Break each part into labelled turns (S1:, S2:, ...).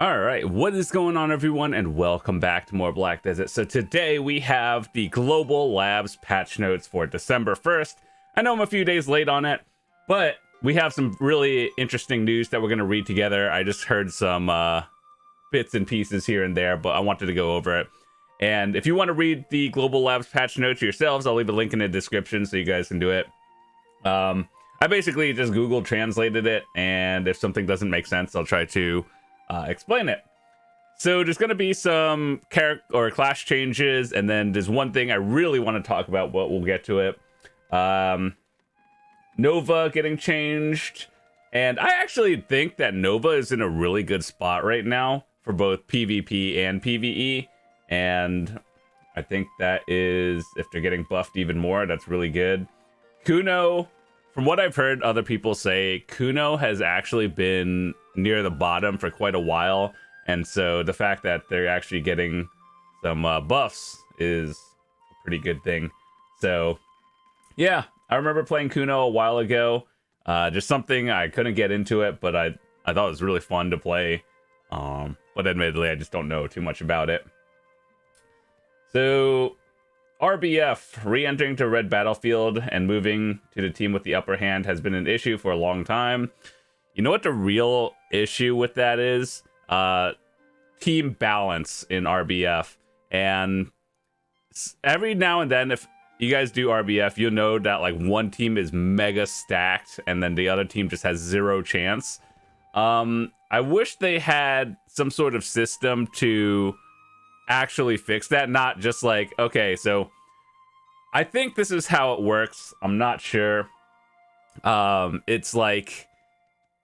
S1: All right, what is going on, everyone, and welcome back to more Black Desert. So today we have the Global Labs patch notes for December 1st. I know I'm a few days late on it, but we have some really interesting news that we're going to read together. I just heard some bits and pieces here and there, but I wanted to go over it. And if you want to read the Global Labs patch notes yourselves, I'll leave a link in the description so you guys can do it. I basically just Google translated it, and if something doesn't make sense, I'll try to explain it. So there's going to be some character or class changes, and then there's one thing I really want to talk about, but we'll get to it. Nova getting changed, and I actually think that Nova is in a really good spot right now for both PvP and PvE, and I think that is, if they're getting buffed even more, that's really good. Kuno, from what I've heard other people say, Kuno has actually been near the bottom for quite a while, and so the fact that they're actually getting some buffs is a pretty good thing. So yeah, I remember playing Kuno a while ago, just something I couldn't get into it, but I thought it was really fun to play, but admittedly I just don't know too much about it. So RBF re-entering to Red Battlefield and moving to the team with the upper hand has been an issue for a long time. You know what the real issue with that is? Team balance in RBF. And every now and then, if you guys do RBF, you'll know that like one team is mega stacked and then the other team just has zero chance. I wish they had some sort of system to actually fix that, not just like, okay, so I think this is how it works. I'm not sure. It's like,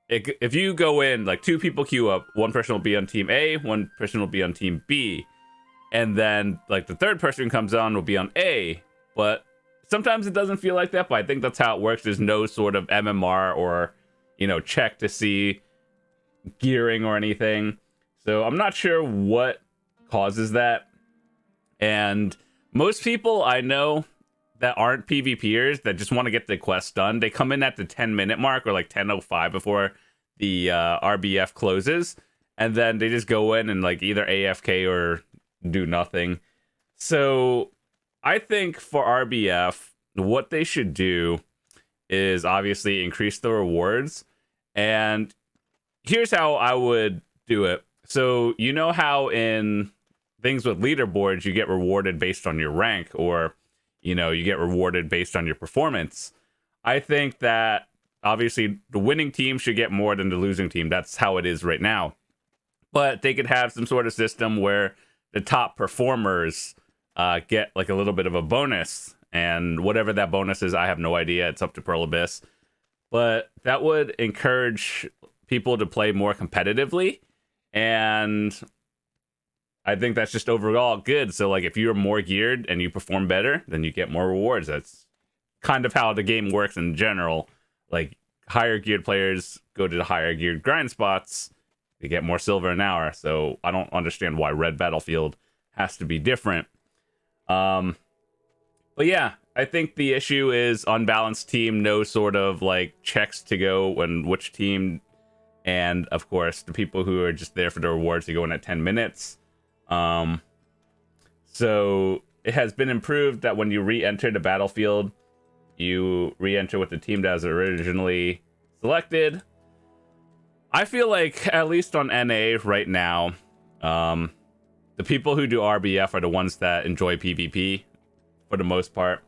S1: if you go in, like two people queue up, one person will be on team A, one person will be on team B, and then like the third person comes on will be on A, but sometimes it doesn't feel like that, but I think that's how it works. There's no sort of MMR or, you know, check to see gearing or anything. So I'm not sure what causes that. And most people I know that aren't PvPers that just want to get the quest done, they come in at the 10-minute mark or like 10:05 before the RBF closes, and then they just go in and like either AFK or do nothing. So I think for RBF, what they should do is obviously increase the rewards. And here's how I would do it. So you know how in things with leaderboards you get rewarded based on your rank, or you know, you get rewarded based on your performance. I think that obviously the winning team should get more than the losing team. That's how it is right now. But they could have some sort of system where the top performers get like a little bit of a bonus, and whatever that bonus is, I have no idea. It's up to Pearl Abyss. But that would encourage people to play more competitively, and I think that's just overall good. So like if you're more geared and you perform better, then you get more rewards. That's kind of how the game works in general. Like higher geared players go to the higher geared grind spots, they get more silver an hour. So I don't understand why Red Battlefield has to be different. But yeah, I think the issue is unbalanced team, no sort of like checks to go when which team, and of course the people who are just there for the rewards, they go in at 10 minutes. So it has been improved that when you re-enter the battlefield, you re-enter with the team that was originally selected. I feel like, at least on NA right now, the people who do RBF are the ones that enjoy PvP for the most part.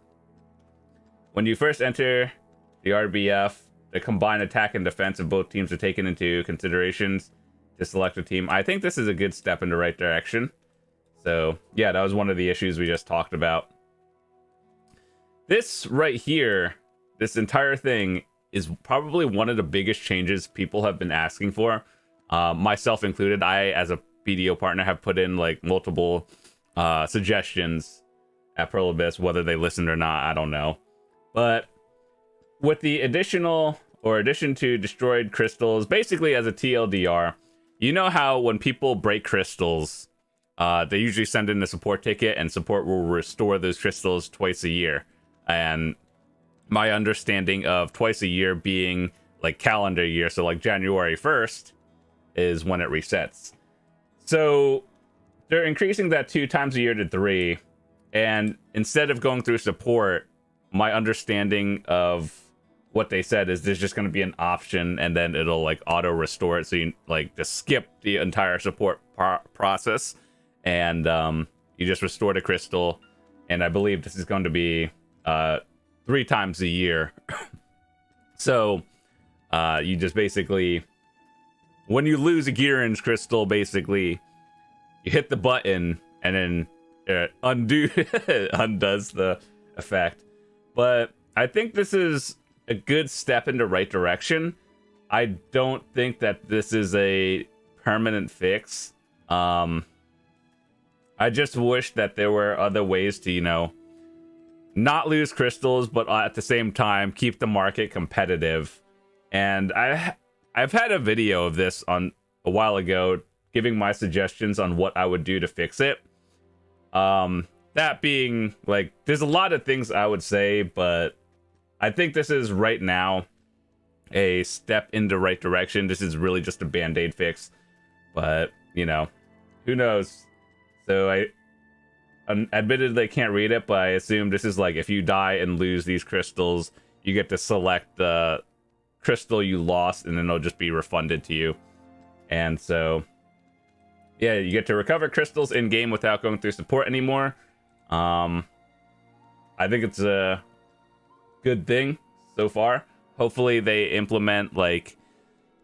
S1: When you first enter the RBF, the combined attack and defense of both teams are taken into considerations to select a team. I think this is a good step in the right direction. So yeah, that was one of the issues we just talked about. This right here, this entire thing is probably one of the biggest changes people have been asking for, myself included. I, as a BDO partner, have put in like multiple suggestions at Pearl Abyss. Whether they listened or not, I don't know. But with the addition to destroyed crystals, basically as a TLDR, you know how when people break crystals, they usually send in a support ticket, and support will restore those crystals twice a year. And my understanding of twice a year being like calendar year, so like January 1st is when it resets. So they're increasing that 2 times a year to 3, and instead of going through support, my understanding of what they said is there's just going to be an option, and then it'll like auto restore it, so you like just skip the entire support process, and you just restore the crystal. And I believe this is going to be 3 times a year. So you just basically, when you lose a Gearin's crystal, basically you hit the button and then it undoes the effect. But I think this is a good step in the right direction. I don't think that this is a permanent fix. I just wish that there were other ways to, you know, not lose crystals, but at the same time keep the market competitive. And I've had a video of this on a while ago, giving my suggestions on what I would do to fix it. That being, like, there's a lot of things I would say, but I think this is right now a step in the right direction. This is really just a band-aid fix, but you know, who knows? So I admittedly can't read it, but I assume this is like, if you die and lose these crystals, you get to select the crystal you lost, and then it'll just be refunded to you. And so yeah, you get to recover crystals in game without going through support anymore. I think it's a good thing so far. Hopefully they implement like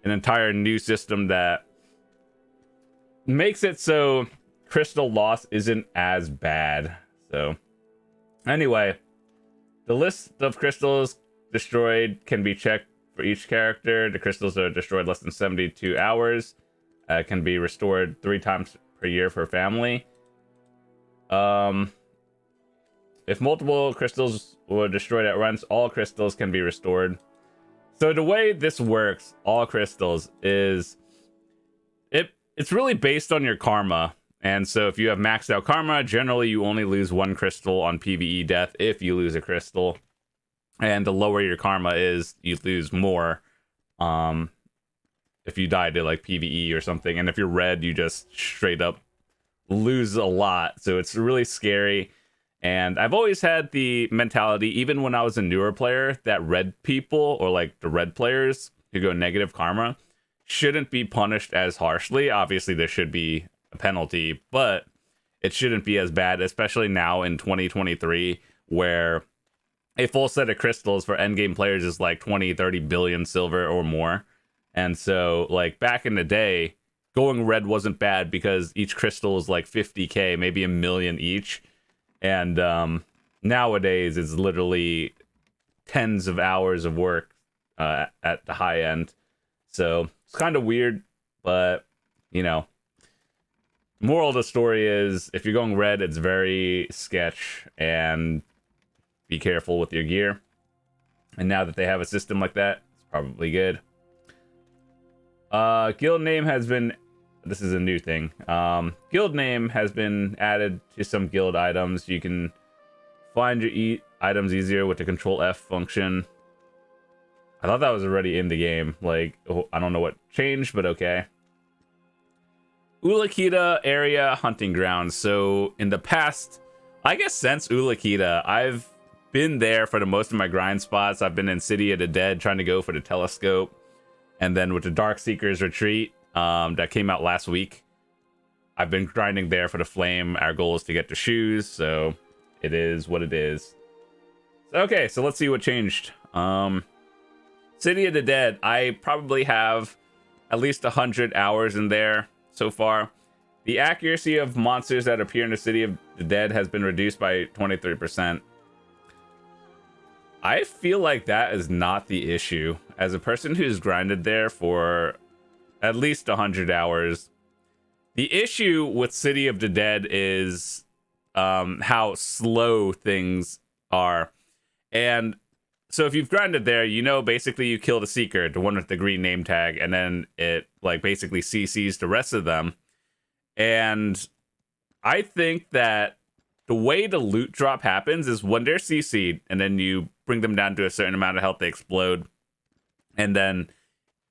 S1: an entire new system that makes it so crystal loss isn't as bad. So anyway, the list of crystals destroyed can be checked for each character. The crystals that are destroyed less than 72 hours can be restored 3 times per year for family. If multiple crystals were destroyed at once, all crystals can be restored. So the way this works, all crystals, is it's really based on your karma. And so if you have maxed out karma, generally you only lose 1 crystal on PvE death if you lose a crystal. And the lower your karma is, you lose more if you die to like PvE or something. And if you're red, you just straight up lose a lot. So it's really scary. And I've always had the mentality, even when I was a newer player, that red people, or like the red players who go negative karma, shouldn't be punished as harshly. Obviously, there should be a penalty, but it shouldn't be as bad, especially now in 2023, where a full set of crystals for endgame players is like 20-30 billion silver or more. And so, like, back in the day, going red wasn't bad because each crystal was like 50k, maybe 1 million each. And nowadays, it's literally tens of hours of work at the high end. So it's kind of weird, but, you know, moral of the story is, if you're going red, it's very sketch, and be careful with your gear. And now that they have a system like that, it's probably good. Guild name has been... This is a new thing. Guild name has been added to some guild items. You can find your items easier with the Control F function. I thought that was already in the game. Like, I don't know what changed, but okay. Ulakita area hunting grounds. So in the past, I guess since Ulakita, I've been there for the most of my grind spots. I've been in City of the Dead trying to go for the telescope. And then with the Darkseeker's Retreat, that came out last week, I've been grinding there for the flame. Our goal is to get the shoes, so it is what it is. Okay, so let's see what changed. City of the Dead, I probably have at least 100 hours in there so far. The accuracy of monsters that appear in the City of the Dead has been reduced by 23%. I feel like that is not the issue. As a person who's grinded there for at least 100 hours, the issue with City of the Dead is how slow things are. And so if you've grinded there, you know, basically you kill the Seeker, the one with the green name tag, and then it like basically CCs the rest of them. And I think that the way the loot drop happens is when they're CC'd, and then you bring them down to a certain amount of health, they explode, and then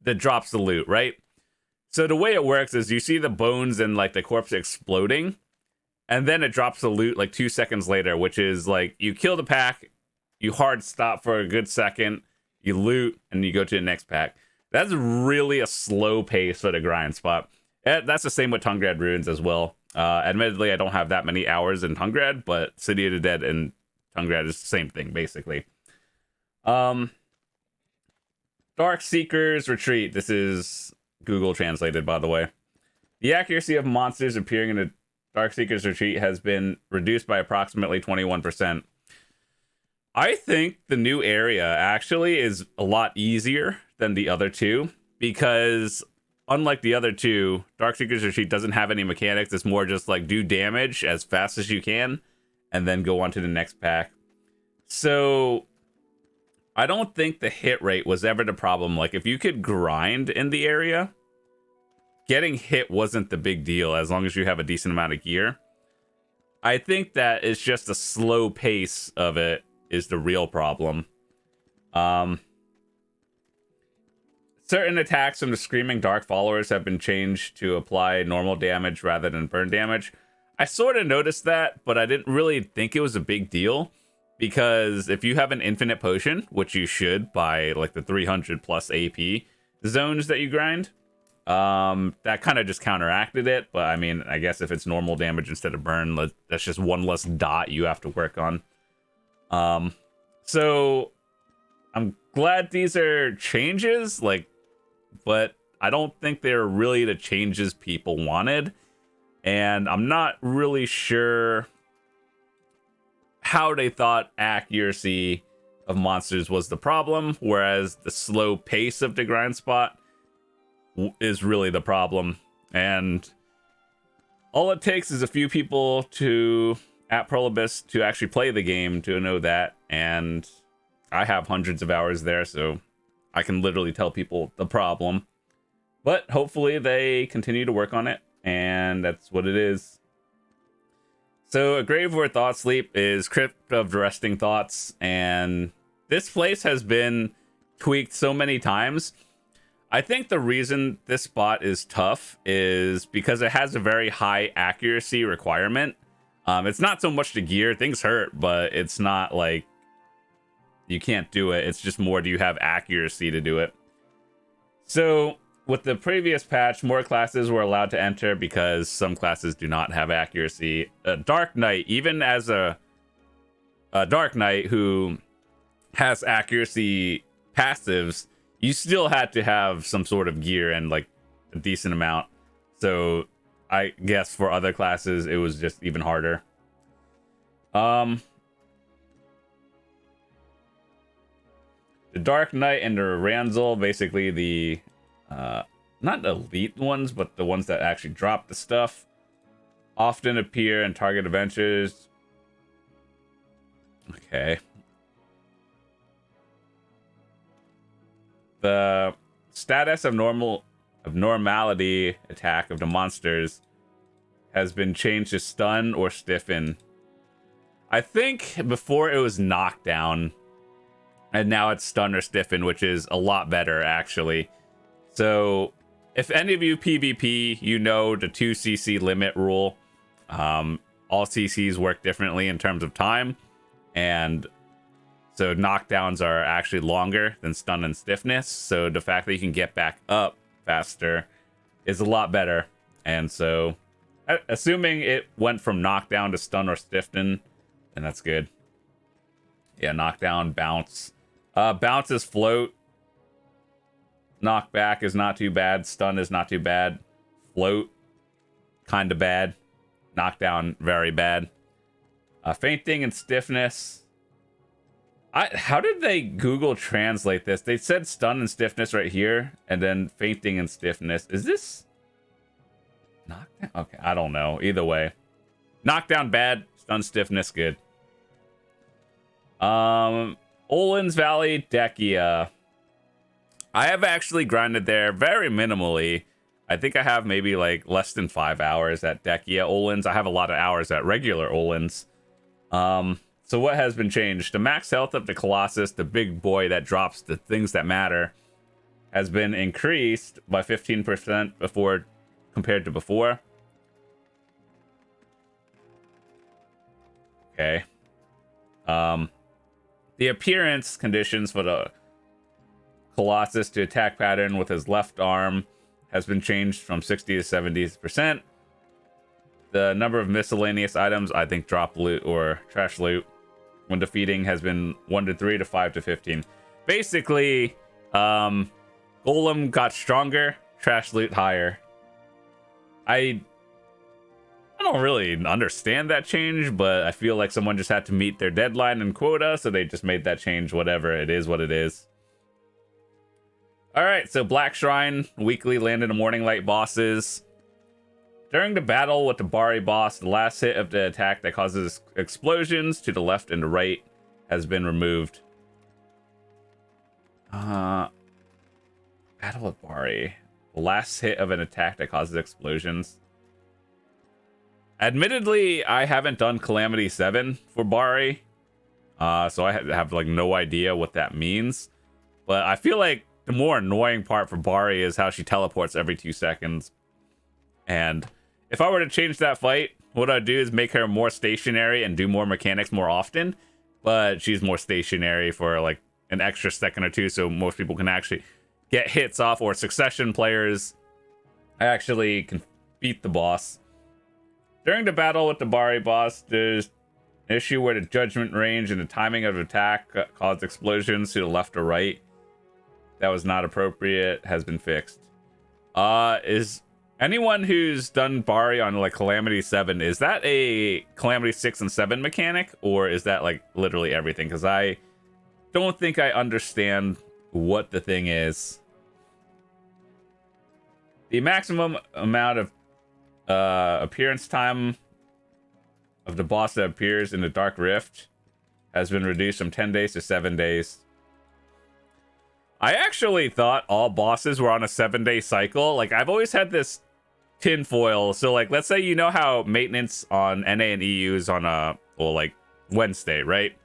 S1: that drops the loot, right? So the way it works is you see the bones and like the corpse exploding, and then it drops the loot like 2 seconds later, which is like you kill the pack, you hard stop for a good second, you loot, and you go to the next pack. That's really a slow pace for the grind spot. That's the same with Tungrad Ruins as well. Admittedly, I don't have that many hours in Tungrad, but City of the Dead and Tungrad is the same thing, basically. Dark Seeker's Retreat. This is Google translated, by the way. The accuracy of monsters appearing in the Dark Seeker's Retreat has been reduced by approximately 21%. I think the new area actually is a lot easier than the other two, because unlike the other two, Dark Seeker's Retreat doesn't have any mechanics. It's more just like do damage as fast as you can and then go on to the next pack. So I don't think the hit rate was ever the problem. Like if you could grind in the area, getting hit wasn't the big deal as long as you have a decent amount of gear. I think that it's just the slow pace of it is the real problem. Certain attacks from the Screaming Dark Followers have been changed to apply normal damage rather than burn damage. I sort of noticed that, but I didn't really think it was a big deal, because if you have an infinite potion, which you should by like the 300 plus AP zones that you grind, that kind of just counteracted it. But I mean, I guess if it's normal damage instead of burn, that's just one less dot you have to work on. So I'm glad these are changes, like, but I don't think they're really the changes people wanted. And I'm not really sure how they thought accuracy of monsters was the problem, whereas the slow pace of the grind spot is really the problem. And all it takes is a few people to at Prolibus to actually play the game to know that, and I have hundreds of hours there, so I can literally tell people the problem. But hopefully they continue to work on it, and that's what it is. So a grave where thoughts sleep is Crypt of the Resting Thoughts, and this place has been tweaked so many times. I think the reason this spot is tough is because it has a very high accuracy requirement. It's not so much the gear, things hurt, but it's not like you can't do it. It's just more, do you have accuracy to do it? So with the previous patch, more classes were allowed to enter because some classes do not have accuracy. Dark Knight, even as a Dark Knight who has accuracy passives, you still had to have some sort of gear and like a decent amount. So I guess for other classes, it was just even harder. The Dark Knight and the Ranzel, basically the not elite ones, but the ones that actually drop the stuff, often appear in target adventures. Okay. The status of normality attack of the monsters has been changed to stun or stiffen. I think before it was knockdown, and now it's stun or stiffen, which is a lot better actually. So if any of you PvP, you know the 2 CC limit rule. All CCs work differently in terms of time, and so knockdowns are actually longer than stun and stiffness. So the fact that you can get back up faster is a lot better. And so assuming it went from knockdown to stun or stiffen, then that's good. Yeah, knockdown, bounce. Bounce is float. Knockback is not too bad. Stun is not too bad. Float, kind of bad. Knockdown, very bad. Fainting and stiffness. How did they Google translate this? They said stun and stiffness right here, and then fainting and stiffness. Is this knockdown? Okay, I don't know. Either way, knockdown bad, stun stiffness good. Olin's Valley, Dekia. I have actually grinded there very minimally. I think I have maybe like less than 5 hours at Dekia Olin's. I have a lot of hours at regular Olin's. So what has been changed? The max health of the Colossus, the big boy that drops the things that matter, has been increased by 15% before compared to before. Okay. The appearance conditions for the Colossus to attack pattern with his left arm has been changed from 60 to 70%. The number of miscellaneous items, I think drop loot or trash loot, when defeating has been 1 to 3 to 5 to 15. Basically, Golem got stronger, trash loot higher. I don't really understand that change, but I feel like someone just had to meet their deadline and quota, so they just made that change. Whatever, it is what it is. Alright, so Black Shrine, weekly land in the morning light bosses. During the battle with the Bari boss, the last hit of the attack that causes explosions to the left and the right has been removed. Battle with Bari. The last hit of an attack that causes explosions. Admittedly, I haven't done Calamity 7 for Bari, so I have like no idea what that means. But I feel like the more annoying part for Bari is how she teleports every 2 seconds. And if I were to change that fight, what I'd do is make her more stationary and do more mechanics more often. But she's more stationary for like an extra second or two, so most people can actually get hits off, or succession players actually can beat the boss. During the battle with the Bari boss, there's an issue where the judgment range and the timing of attack caused explosions to the left or right. That was not appropriate, has been fixed. Is anyone who's done Bari on like Calamity 7, is that a Calamity 6 and 7 mechanic, or is that like literally everything? Because I don't think I understand what the thing is. The maximum amount of appearance time of the boss that appears in the Dark Rift has been reduced from 10 days to 7 days. I actually thought all bosses were on a 7-day cycle. Like, I've always had this tinfoil. So, like, let's say you know how maintenance on NA and EU is on a, well, like, Wednesday, right?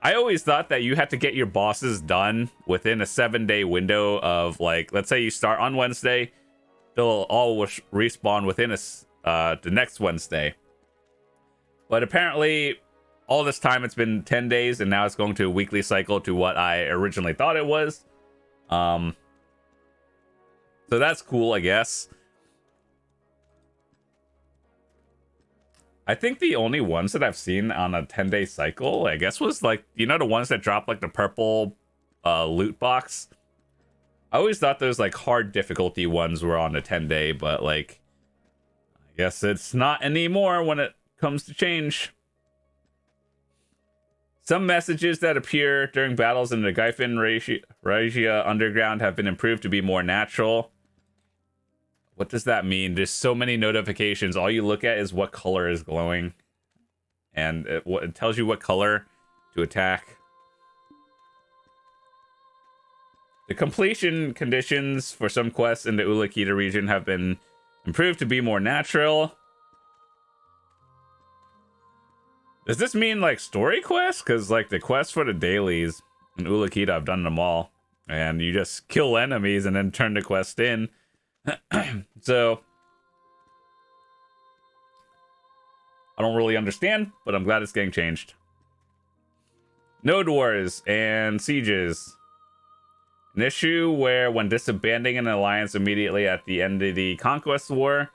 S1: I always thought that you had to get your bosses done within a 7-day window of, like, let's say you start on Wednesday, they'll all respawn within the next Wednesday. But apparently, all this time it's been 10 days, and now it's going to a weekly cycle to what I originally thought it was. So that's cool, I guess. I think the only ones that I've seen on a 10-day cycle, I guess, was like, you know, the ones that drop like the purple loot box. I always thought those like hard difficulty ones were on a 10-day, but like, I guess it's not anymore when it comes to change. Some messages that appear during battles in the Gyphon Regia Underground have been improved to be more natural. What does that mean? There's so many notifications. All you look at is what color is glowing. And it tells you what color to attack. The completion conditions for some quests in the Ulakita region have been improved to be more natural. Does this mean like story quests? Because like the quests for the dailies in Ulakita, I've done them all. And you just kill enemies and then turn the quest in. So I don't really understand, but I'm glad it's getting changed. Node wars and sieges. An issue where when disbanding an alliance immediately at the end of the Conquest War,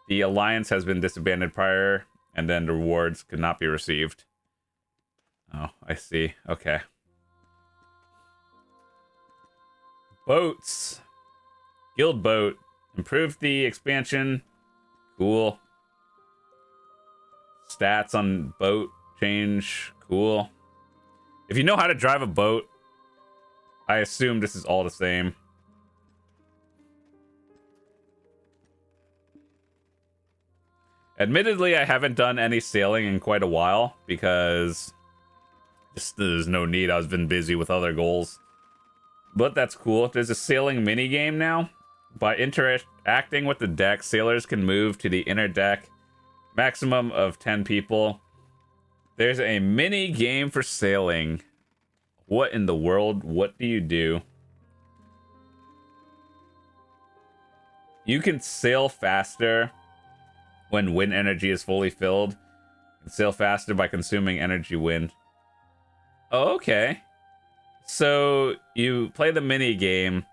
S1: the alliance has been disbanded prior, and then the rewards could not be received. Oh, I see. Okay. Boats. Guild boat. Improved the expansion. Cool. Stats on boat change. Cool. If you know how to drive a boat, I assume this is all the same. Admittedly, I haven't done any sailing in quite a while because just there's no need. I've been busy with other goals. But that's cool. There's a sailing mini game now. By interacting with the deck, sailors can move to the inner deck. Maximum of 10 people. There's a mini game for sailing. What in the world? What do you do? You can sail faster when wind energy is fully filled. You can sail faster by consuming energy wind. Oh, okay. So you play the mini game,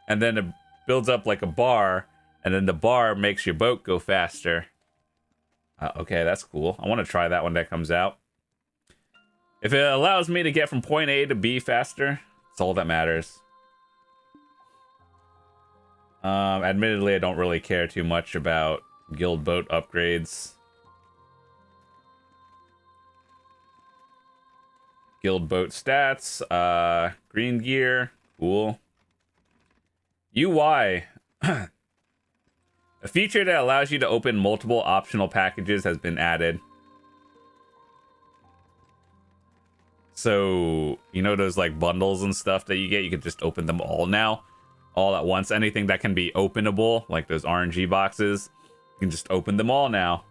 S1: and then it builds up like a bar, and then the bar makes your boat go faster. Okay, that's cool. I want to try that when that comes out. If it allows me to get from point A to B faster, that's all that matters. Admittedly, I don't really care too much about guild boat upgrades. Guild boat stats, green gear, cool. UI. A feature that allows you to open multiple optional packages has been added. So, you know those like bundles and stuff that you get? You can just open them all now, all at once. Anything that can be openable, like those RNG boxes, you can just open them all now.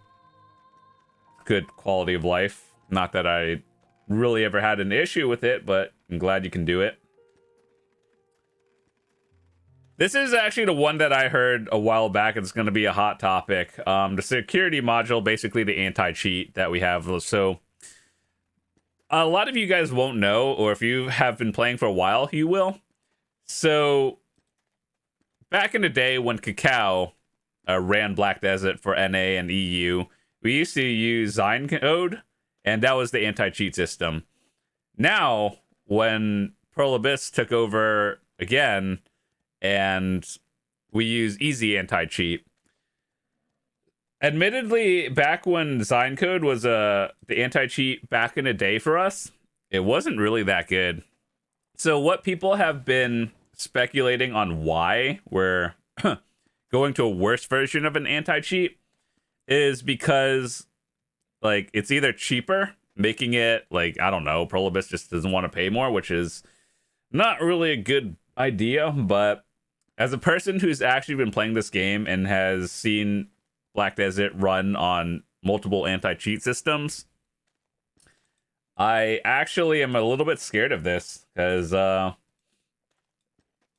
S1: Good quality of life. Not that I really ever had an issue with it, but I'm glad you can do it. This is actually the one that I heard a while back. It's going to be a hot topic. The security module, basically the anti-cheat that we have. So a lot of you guys won't know, or if you have been playing for a while, you will. So back in the day when Cacao ran Black Desert for NA and EU, we used to use Zyncode, and that was the anti-cheat system. Now, when Pearl Abyss took over again, and we use easy anti-cheat. Admittedly, back when Zyncode was the anti-cheat back in the day for us, it wasn't really that good. So what people have been speculating on why we're going to a worse version of an anti-cheat is because, like, it's either cheaper, making it, like, I don't know, Pearl Abyss just doesn't want to pay more, which is not really a good idea, but as a person who's actually been playing this game and has seen Black Desert run on multiple anti-cheat systems, I actually am a little bit scared of this, because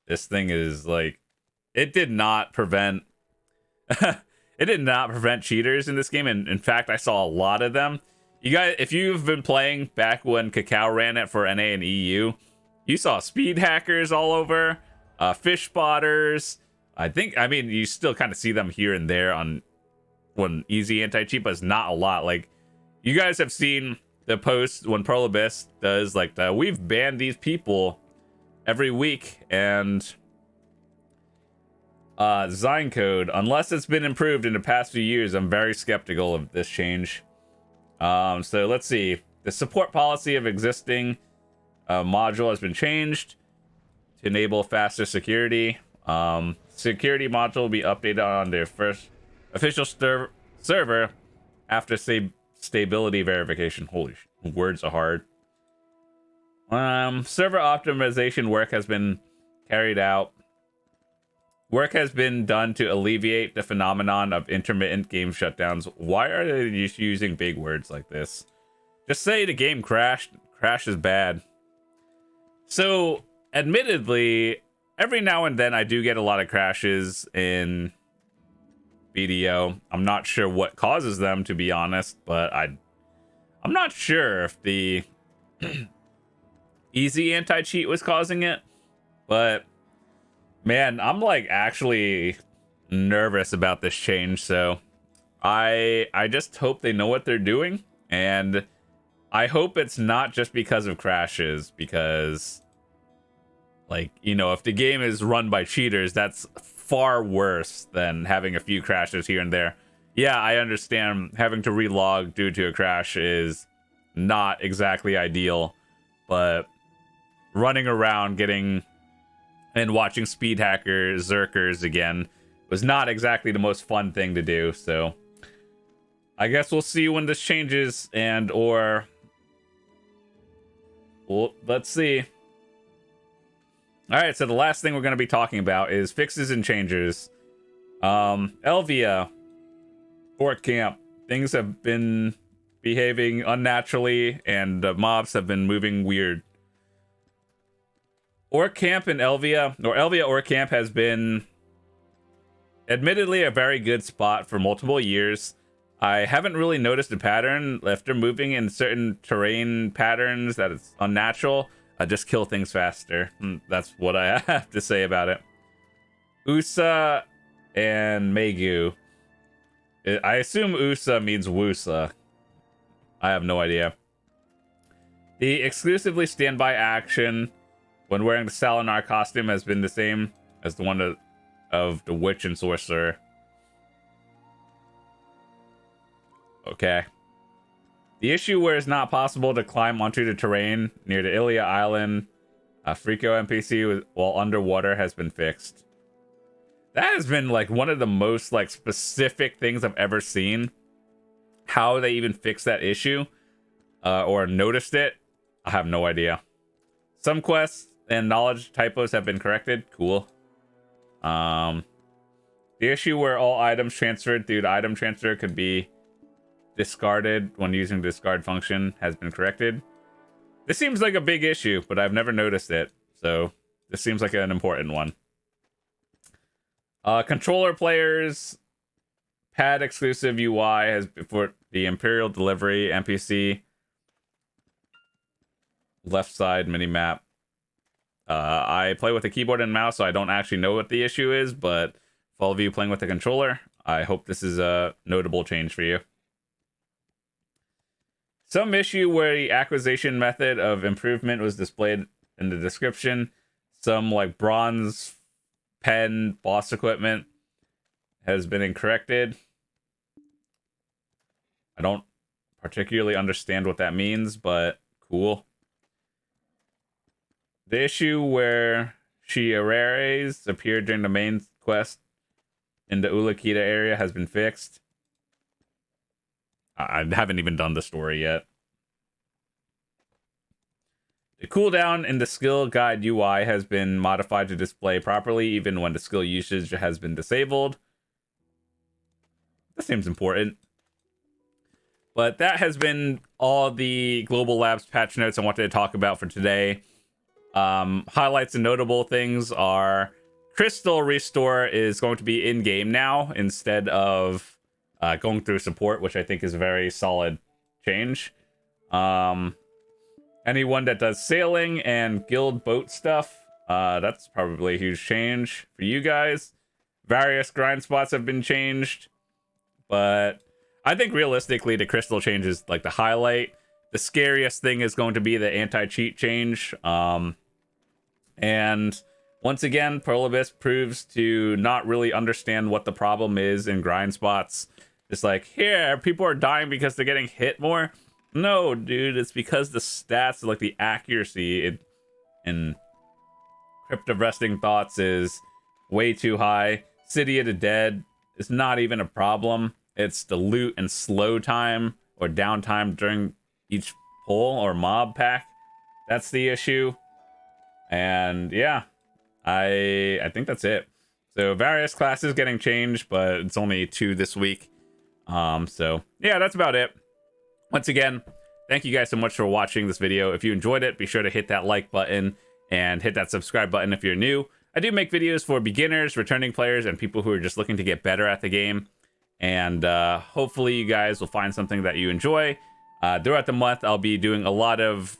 S1: this thing is like, it did not prevent it did not prevent cheaters in this game, and in fact I saw a lot of them. You guys, if you've been playing back when Cacao ran it for NA and EU, you saw speed hackers all over, fish spotters. I mean, you still kind of see them here and there on when easy anti-cheat, but it's not a lot. Like, you guys have seen the post when Pearl Abyss does, like, we've banned these people every week, and Zyncode, unless it's been improved in the past few years, I'm very skeptical of this change. So let's see. The support policy of existing module has been changed to enable faster security. Security module will be updated on their first official server after stability verification. Holy words are hard. Server optimization work has been carried out. Work has been done to alleviate the phenomenon of intermittent game shutdowns. Why are they just using big words like this? Just say the game crashed. Crash is bad. So, admittedly, every now and then I do get a lot of crashes in BDO. I'm not sure what causes them, to be honest, but I'm not sure if the easy anti-cheat was causing it, but man, I'm like actually nervous about this change. So I just hope they know what they're doing, and I hope it's not just because of crashes, because, like, you know, if the game is run by cheaters, that's far worse than having a few crashes here and there. Yeah, I understand having to relog due to a crash is not exactly ideal, but running around getting and watching speed hackers, zerkers again was not exactly the most fun thing to do. So I guess we'll see when this changes, and or well, let's see. All right, so the last thing we're going to be talking about is fixes and changes. Elvia, Fort Camp, things have been behaving unnaturally, and mobs have been moving weird. Orc Camp in Elvia, or Elvia Orc Camp, has been admittedly a very good spot for multiple years. I haven't really noticed a pattern after moving in certain terrain patterns that it's unnatural. I just kill things faster. That's what I have to say about it. Usa and Megu. I assume Usa means Wusa. I have no idea. The exclusively standby action when wearing the Salinar costume has been the same as the one of the Witch and Sorcerer. Okay. The issue where it's not possible to climb onto the terrain near the Ilia Island Frico NPC while underwater has been fixed. That has been like one of the most like specific things I've ever seen. How they even fixed that issue or noticed it, I have no idea. Some quests and knowledge typos have been corrected. Cool. The issue where all items transferred through the item transfer could be discarded when using the discard function has been corrected. This seems like a big issue, but I've never noticed it, so this seems like an important one. Controller players pad exclusive UI has for the Imperial Delivery NPC left side mini map. I play with a keyboard and mouse, so I don't actually know what the issue is, but for all of you playing with the controller, I hope this is a notable change for you. Some issue where the acquisition method of improvement was displayed in the description. Some like bronze pen boss equipment has been incorrected. I don't particularly understand what that means, but cool. The issue where Shierares appeared during the main quest in the Ulakita area has been fixed. I haven't even done the story yet. The cooldown in the skill guide UI has been modified to display properly even when the skill usage has been disabled. That seems important. But that has been all the Global Labs patch notes I wanted to talk about for today. Highlights and notable things are Crystal Restore is going to be in-game now instead of going through support, which I think is a very solid change. Anyone that does sailing and guild boat stuff, that's probably a huge change for you guys. Various grind spots have been changed, but I think realistically the crystal change is like the highlight. The scariest thing is going to be the anti-cheat change. And once again, Perlibus proves to not really understand what the problem is in grind spots. Just like, here, people are dying because they're getting hit more. No, dude, it's because the stats, like the accuracy in Crypt of Resting Thoughts is way too high. City of the Dead is not even a problem. It's the loot and slow time or downtime during each pull or mob pack. That's the issue. And yeah, I think that's it. So various classes getting changed, but it's only 2 this week. So yeah, that's about it. Once again, thank you guys so much for watching this video. If you enjoyed it, be sure to hit that like button and hit that subscribe button if you're new. I do make videos for beginners, returning players, and people who are just looking to get better at the game. And hopefully you guys will find something that you enjoy. Throughout the month, I'll be doing a lot of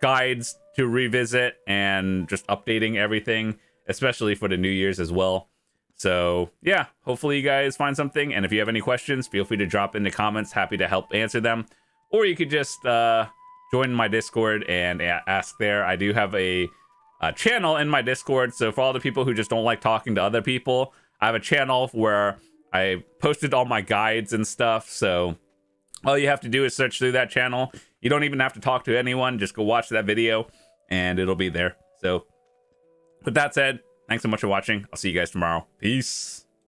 S1: guides to revisit and just updating everything, especially for the New Year's as well. So yeah, hopefully you guys find something. And if you have any questions, feel free to drop in the comments. Happy to help answer them. Or you could just join my Discord and ask there. I do have a channel in my Discord. So for all the people who just don't like talking to other people, I have a channel where I posted all my guides and stuff. So all you have to do is search through that channel. You don't even have to talk to anyone. Just go watch that video and it'll be there. So with that said, thanks so much for watching. I'll see you guys tomorrow. Peace.